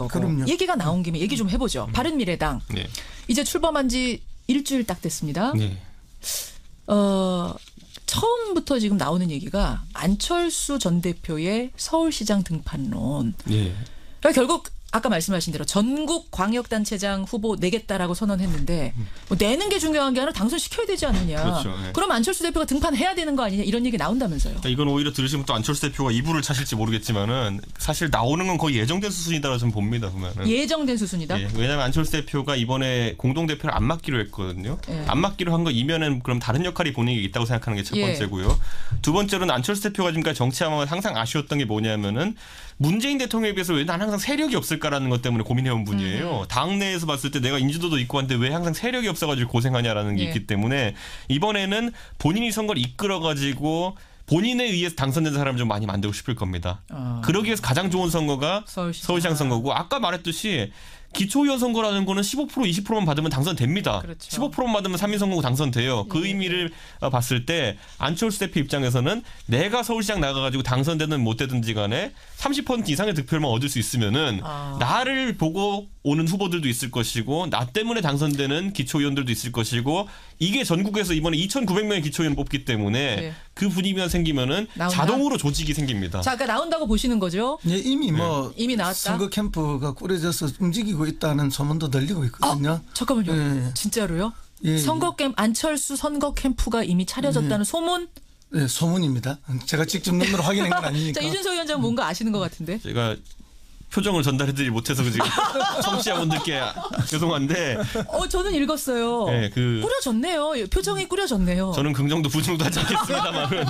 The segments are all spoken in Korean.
거고. 그럼요. 얘기가 나온 김에 얘기 좀 해보죠. 바른미래당. 네. 이제 출범한 지 일주일 딱 됐습니다. 네. 처음부터 지금 나오는 얘기가 안철수 전 대표의 서울시장 등판론. 네. 그러니까 결국 아까 말씀하신 대로 전국 광역단체장 후보 내겠다라고 선언했는데 뭐 내는 게 중요한 게 아니라 당선시켜야 되지 않느냐. 그렇죠. 네. 그럼 안철수 대표가 등판해야 되는 거 아니냐 이런 얘기 나온다면서요. 그러니까 이건 오히려 들으시면 또 안철수 대표가 이불을 차실지 모르겠지만은 사실 나오는 건 거의 예정된 수순이다라고 좀 봅니다. 보면은. 예정된 수순이다. 예, 왜냐하면 안철수 대표가 이번에 공동대표를 안 맡기로 했거든요. 예. 안 맡기로 한 거 이면은 그럼 다른 역할이 본인에게 있다고 생각하는 게 첫 예. 번째고요. 두 번째로는 안철수 대표가 지금까지 정치하면 항상 아쉬웠던 게 뭐냐면은 문재인 대통령에 비해서 왜 난 항상 세력이 없을까라는 것 때문에 고민해온 분이에요. 당내에서 봤을 때 내가 인지도도 있고 한데 왜 항상 세력이 없어가지고 고생하냐라는 게 예. 있기 때문에 이번에는 본인이 선거를 이끌어가지고 본인에 의해서 당선된 사람을 좀 많이 만들고 싶을 겁니다. 그러기 위해서 가장 좋은 선거가 서울시장 선거고 아까 말했듯이 기초의원 선거라는 거는 15% 20%만 받으면 당선됩니다. 그렇죠. 15%만 받으면 3인 선거고 당선돼요. 그 의미를 봤을 때 안철수 대표 입장에서는 내가 서울시장 나가가지고 당선되든 못 되든지 간에 30% 이상의 득표만 얻을 수 있으면은 나를 보고 오는 후보들도 있을 것이고 나 때문에 당선되는 기초의원들도 있을 것이고 이게 전국에서 이번에 2,900명의 기초의원 뽑기 때문에 네. 그 분위기가 생기면은 나온다? 자동으로 조직이 생깁니다. 자, 그러니까 나온다고 보시는 거죠? 예, 이미 뭐 이미 나왔다? 선거 캠프가 꾸려져서 움직이고 있다는 소문도 들리고 있거든요. 잠깐만요. 예. 진짜로요? 예, 선거 캠 안철수 선거 캠프가 이미 차려졌다는 소문? 네, 소문입니다. 제가 직접 눈으로 확인한 건 아니니까. 자, 이준석 위원장 뭔가 아시는 것 같은데. 제가 표정을 전달해드리지 못해서 지금 청취자분들께 죄송한데 저는 읽었어요. 네, 꾸려졌네요. 표정이 꾸려졌네요. 저는 긍정도 부정도 하지 않겠습니다만은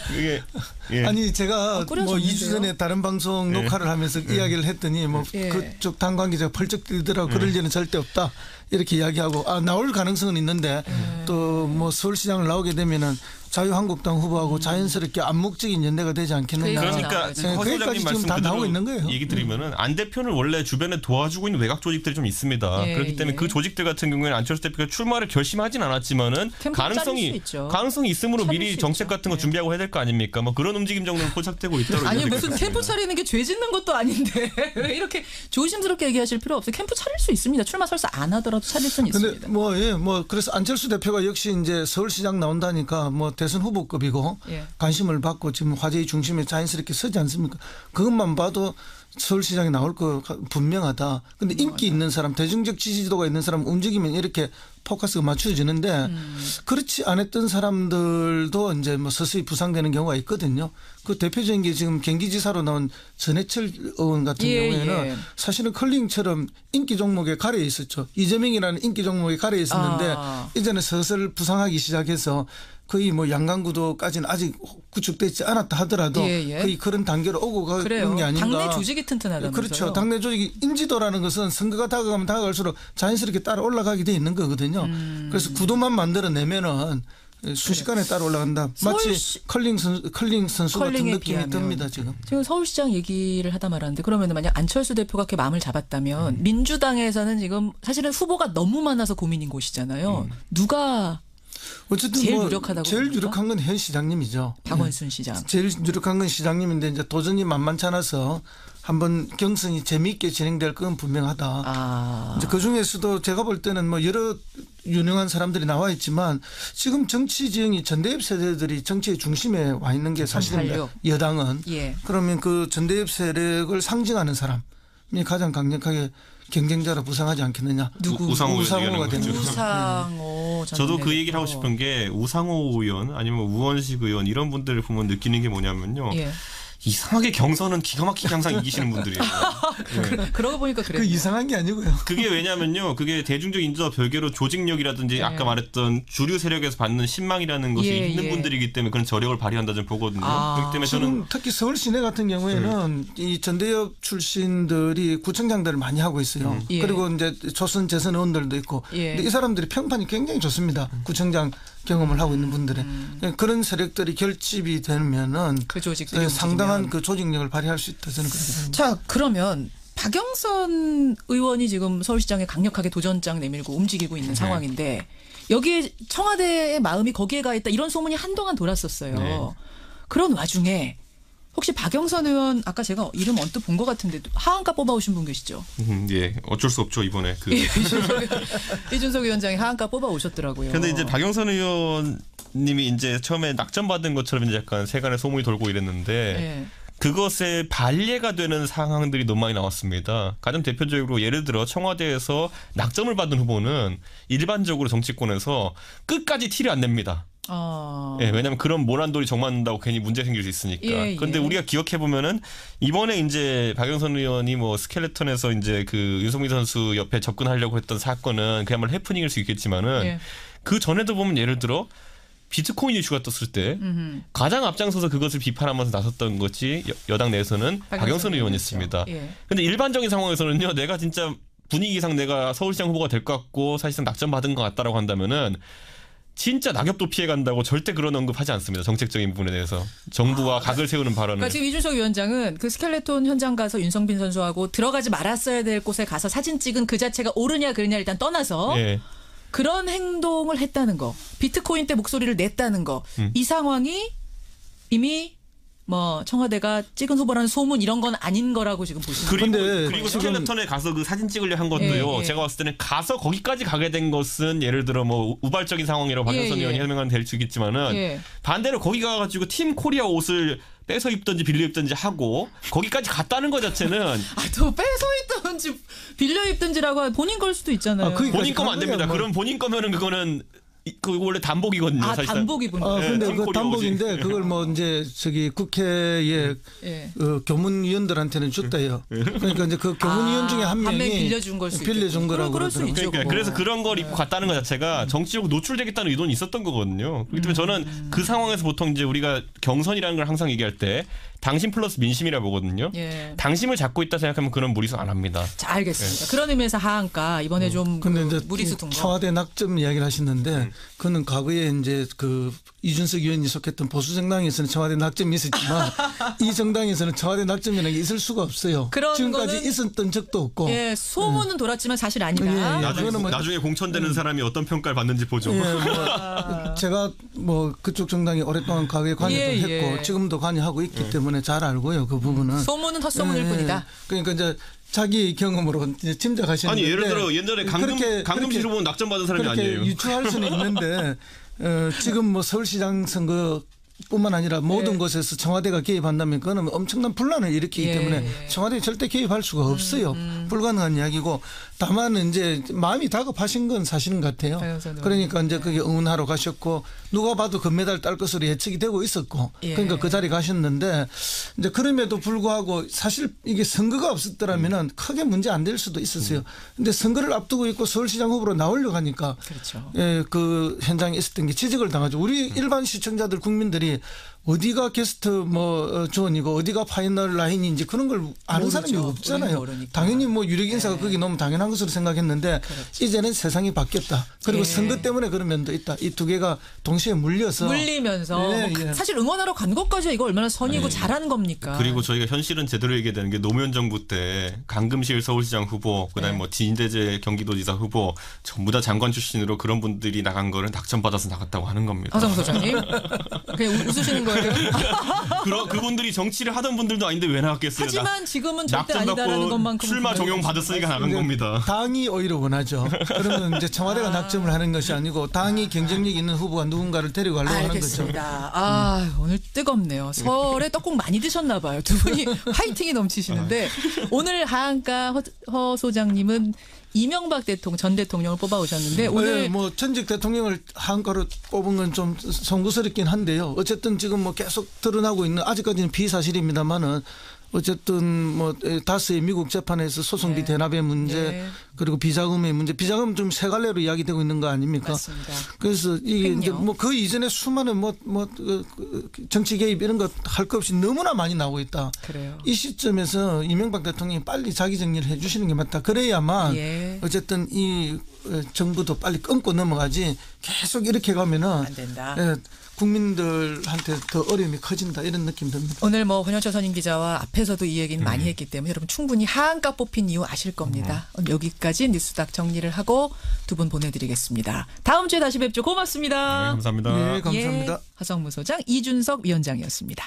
그게 예. 아니 제가 뭐 꾸려졌는데요? 2주 전에 다른 방송 녹화를 하면서 이야기를 했더니 뭐 예. 그쪽 당 관계자가 펄쩍 뛰더라고 그럴 일은 절대 없다 이렇게 이야기하고 나올 가능성은 있는데 또 뭐 서울시장을 나오게 되면은 자유한국당 후보하고 자연스럽게 암묵적인 연대가 되지 않겠느냐. 그러니까 나와야죠. 허 거기까지 소장님 지금 말씀 다 나오고 그대로 있는 거예요. 얘기 드리면은 안 대표는 원래 주변에 도와주고 있는 외곽 조직들이 좀 있습니다. 예, 그렇기 때문에 예. 그 조직들 같은 경우에는 안철수 대표가 출마를 결심하진 않았지만은 캠프 짜릴 수 있죠. 가능성이 있으므로 차릴 미리 수 정책 있죠. 같은 거 네. 준비하고 해야 될 거 아닙니까? 뭐 그런 움직임 정도는 포착되고 있다고 아니 얘기해야 무슨 될 것 캠프 같습니다. 차리는 게 죄 짓는 것도 아닌데 왜 이렇게 조심스럽게 얘기하실 필요 없어요. 캠프 차릴 수 있습니다. 출마 설사 안 하더라도 차릴 수는 근데 있습니다. 뭐 그래서 안철수 대표가 역시 이제 서울시장 나온다니까 뭐 대선 후보급이고 예. 관심을 받고 지금 화제의 중심에 자연스럽게 서지 않습니까? 그것만 봐도 서울시장에 나올 거 분명하다. 근데 인기 있는 사람, 대중적 지지도가 있는 사람 움직이면 이렇게 포커스가 맞춰지는데 그렇지 않았던 사람들도 이제 뭐 서서히 부상되는 경우가 있거든요. 그 대표적인 게 지금 경기지사로 나온 전해철 의원 같은 경우에는 예. 사실은 컬링처럼 인기 종목에 가려져 있었죠. 이재명이라는 인기 종목에 가려져 있었는데 이제는 슬슬 부상하기 시작해서 거의 뭐 양강구도까지는 아직 구축되지 않았다 하더라도 거의 그런 단계로 오고 가는 게 아닌가. 당내 조직이 튼튼하다면서요. 그렇죠. 당내 조직이 인지도라는 것은 선거가 다가가면 다가갈수록 자연스럽게 따라 올라가게 돼 있는 거거든요. 그래서 구도만 만들어내면은 순식간에 따라 올라간다. 마치 컬링 선수 같은 느낌이 듭니다. 지금 서울시장 얘기를 하다 말았는데 그러면 만약 안철수 대표가 그렇게 마음을 잡았다면 민주당에서는 지금 사실은 후보가 너무 많아서 고민인 곳이잖아요. 누가 어쨌든 제일 뭐 유력하다고 제일 봅니까? 유력한 건 현 시장님이죠. 박원순 시장. 제일 유력한 건 시장님인데 이제 도전이 만만치 않아서 한번 경선이 재미있게 진행될 건 분명하다. 이제 그 중에서도 제가 볼 때는 뭐 여러 유능한 사람들이 나와 있지만 지금 정치 지형이 전대협 세대들이 정치의 중심에 와 있는 게 사실입니다. 여당은. 예. 그러면 그 전대협 세력을 상징하는 사람이 가장 강력하게 경쟁자로 부상하지 않겠느냐. 누구? 우상호가 되는 거죠. 우상호. 저도 그 얘기를 하고 싶은 게 우상호 의원 아니면 우원식 의원 이런 분들을 보면 느끼는 게 뭐냐면요. 예. 이상하게 경선은 기가 막히게 항상 이기시는 분들이에요. 네. 그러고 보니까 그래요. 그 이상한 게 아니고요. 그게 왜냐면요. 그게 대중적 인지도와 별개로 조직력이라든지 아까 말했던 주류 세력에서 받는 신망이라는 것이 있는 분들이기 때문에 그런 저력을 발휘한다 좀 보거든요. 그렇기 때문에 저는 특히 서울 시내 같은 경우에는 이 전대협 출신들이 구청장들을 많이 하고 있어요. 그리고 이제 조선 재선 의원들도 있고 근데 이 사람들이 평판이 굉장히 좋습니다. 구청장 경험을 하고 있는 분들의 그런 세력들이 결집이 되면은 그 조직들이 상당한 그 조직력을 발휘할 수 있다 저는 그렇게 봅니다. 자, 그러면 박영선 의원이 지금 서울시장에 강력하게 도전장 내밀고 움직이고 있는 상황인데 여기에 청와대의 마음이 거기에 가 있다 이런 소문이 한동안 돌았었어요. 그런 와중에 혹시 박영선 의원 아까 제가 이름 언뜻 본 것 같은데 하한가 뽑아오신 분 계시죠? 예, 어쩔 수 없죠 이번에. 이준석 위원장이 하한가 뽑아오셨더라고요. 그런데 이제 박영선 의원님이 이제 처음에 낙점받은 것처럼 이제 약간 세간의 소문이 돌고 이랬는데 네. 그것에 반례가 되는 상황들이 너무 많이 나왔습니다. 가장 대표적으로 예를 들어 청와대에서 낙점을 받은 후보는 일반적으로 정치권에서 끝까지 티를 안 냅니다. 예, 왜냐하면 그런 모난돌이 정맞는다고 괜히 문제 생길 수 있으니까. 예, 그런데 예. 우리가 기억해 보면은 이번에 이제 박영선 의원이 뭐 스켈레톤에서 이제 그 윤석민 선수 옆에 접근하려고 했던 사건은 그야말로 해프닝일 수 있겠지만은 예. 그 전에도 보면 예를 들어 비트코인 이슈가 떴을 때 가장 앞장서서 그것을 비판하면서 나섰던 것이 여당 내에서는 박영선 의원이었습니다. 그런데 일반적인 상황에서는요, 내가 진짜 분위기상 내가 서울시장 후보가 될 것 같고 사실상 낙점받은 것 같다라고 한다면은 진짜 낙엽도 피해간다고 절대 그런 언급하지 않습니다. 정책적인 부분에 대해서 정부와 각을 세우는 발언을. 그러니까 지금 이준석 위원장은 그 스켈레톤 현장 가서 윤성빈 선수하고 들어가지 말았어야 될 곳에 가서 사진 찍은 그 자체가 옳으냐 그르냐 일단 떠나서 예. 그런 행동을 했다는 거, 비트코인 때 목소리를 냈다는 거, 이 상황이 이미 뭐 청와대가 찍은 후보라는 소문 이런 건 아닌 거라고 지금 보시는 거예요. 그리고 스켈레톤에 가서 그 사진 찍으려 한 것도요. 예. 제가 봤을 때는 가서 거기까지 가게 된 것은 예를 들어 뭐 우발적인 상황이라고 박영선 의원이 해명은 될 수 있겠지만은 반대로 거기 가가지고 팀 코리아 옷을 빼서 입든지 빌려 입든지 하고 거기까지 갔다는 것 자체는 또 빼서 입든지 빌려 입든지라고 본인 걸 수도 있잖아요. 본인 거면 안 됩니다. 그럼 본인 거면은 그거는 그 원래 단복이거든요. 사실상. 단복 입은 거. 근데 그 단복인데 그걸 뭐 이제 저기 국회에 교문위원들한테는 줬다요. 그러니까 이제 그 교문위원 중에 한 명이 빌려준 걸 수 빌려준 거라고 그러더라고요. 그러니까 그래서 그런 걸 입고 갔다는 것 자체가 정치적으로 노출되겠다는 의도는 있었던 거거든요. 그렇기 때문에 저는 그 상황에서 보통 이제 우리가 경선이라는 걸 항상 얘기할 때 당심 플러스 민심이라 보거든요. 당심을 잡고 있다 생각하면 그런 무리수 안 합니다. 자, 알겠습니다. 그런 의미에서 하한가 이번에 좀 근데 이제 무리수 둔 거. 청와대 낙점 이야기를 하시는데 그는 과거에 이제 그 이준석 의원이 속했던 보수 정당에서는 청와대 낙점이 있었지만 이 정당에서는 청와대 낙점이라는 게 있을 수가 없어요. 지금까지 있었던 적도 없고. 예, 소문은 돌았지만 사실 아니다. 나중에 공천되는 사람이 어떤 평가를 받는지 보죠. 제가 뭐 그쪽 정당에 오랫동안 과거에 관여도 했고 지금도 관여하고 있기 때문에 잘 알고요. 그 부분은. 소문은 헛소문일 뿐이다. 그러니까 이제 자기 경험으로 이제 짐작하시는데. 아니 예를 들어 옛날에 강금실 후보는 낙점받은 사람이 아니에요. 유추할 수는 있는데 지금 뭐 서울시장 선거 뿐만 아니라 모든 곳에서 청와대가 개입한다면 그거는 엄청난 분란을 일으키기 때문에 청와대에 절대 개입할 수가 없어요. 불가능한 이야기고 다만 이제 마음이 다급하신 건 사실인 것 같아요. 그러니까 이제 그게 응원하러 가셨고 누가 봐도 금메달 딸 것으로 예측이 되고 있었고 그러니까 그 자리에 가셨는데 이제 그럼에도 불구하고 사실 이게 선거가 없었더라면은 크게 문제 안 될 수도 있었어요. 근데 선거를 앞두고 있고 서울시장 후보로 나오려고 하니까 그 현장에 있었던 게 지적을 당하죠. 우리 일반 시청자들 국민들이 어디가 게스트 뭐 존이고 어디가 파이널 라인인지 그런 걸 아는 사람이 없잖아요. 당연히 뭐 유력 인사가 거기 너무 당연한 것으로 생각했는데 이제는 세상이 바뀌었다. 그리고 선거 때문에 그런 면도 있다. 이 두 개가 동시에 물리면서 뭐 사실 응원하러 간 것까지 이거 얼마나 선이고 잘하는 겁니까? 그리고 저희가 현실은 제대로 얘기해야 되는 게 노무현 정부 때 강금실 서울시장 후보 그다음에 뭐 진대재 경기도지사 후보 전부 다 장관 출신으로 그런 분들이 나간 거를 낙점받아서 나갔다고 하는 겁니다. 하성 소장님 그냥 웃으시는 거예요? 그분들이 정치를 하던 분들도 아닌데 왜 나갔겠어요? 하지만 지금은 절대 아니다라는 것만큼 출마 종용 받았으니까 나간 겁니다. 당이 오히려 원하죠. 그러면 이제 청와대가 낙점을 하는 것이 아니고 당이 경쟁력 있는 후보가 누군가를 데려가려고 하는 거죠. 알겠습니다. 오늘 뜨겁네요. 설에 떡국 많이 드셨나 봐요. 두 분이 화이팅이 넘치시는데 오늘 하한가 허 소장님은 이명박 전 대통령을 뽑아오셨는데 오늘 뭐 전직 대통령을 하한가로 뽑은 건 좀 송구스럽긴 한데요. 어쨌든 지금 뭐 계속 드러나고 있는 아직까지는 비사실입니다만은 어쨌든 뭐 다스의 미국 재판에서 소송비 대납의 문제 그리고 비자금의 문제, 비자금 좀 세 갈래로 이야기되고 있는 거 아닙니까? 맞습니다. 그래서 이게 횡령. 이제 뭐 그 이전에 수많은 정치 개입 이런 것 할 것 없이 너무나 많이 나오고 있다. 그래요. 이 시점에서 이명박 대통령이 빨리 자기 정리를 해주시는 게 맞다. 그래야만 어쨌든 이 정부도 빨리 끊고 넘어가지 계속 이렇게 가면은 안 된다. 국민들한테 더 어려움이 커진다 이런 느낌 듭니다. 오늘 뭐 권현철 선임 기자와 앞에서도 이 얘기는 많이 했기 때문에 여러분 충분히 하한가 뽑힌 이유 아실 겁니다. 여기까지 뉴스닥 정리를 하고 두 분 보내드리겠습니다. 다음 주에 다시 뵙죠. 고맙습니다. 네, 감사합니다. 네, 감사합니다. 하성무 소장, 이준석 위원장이었습니다.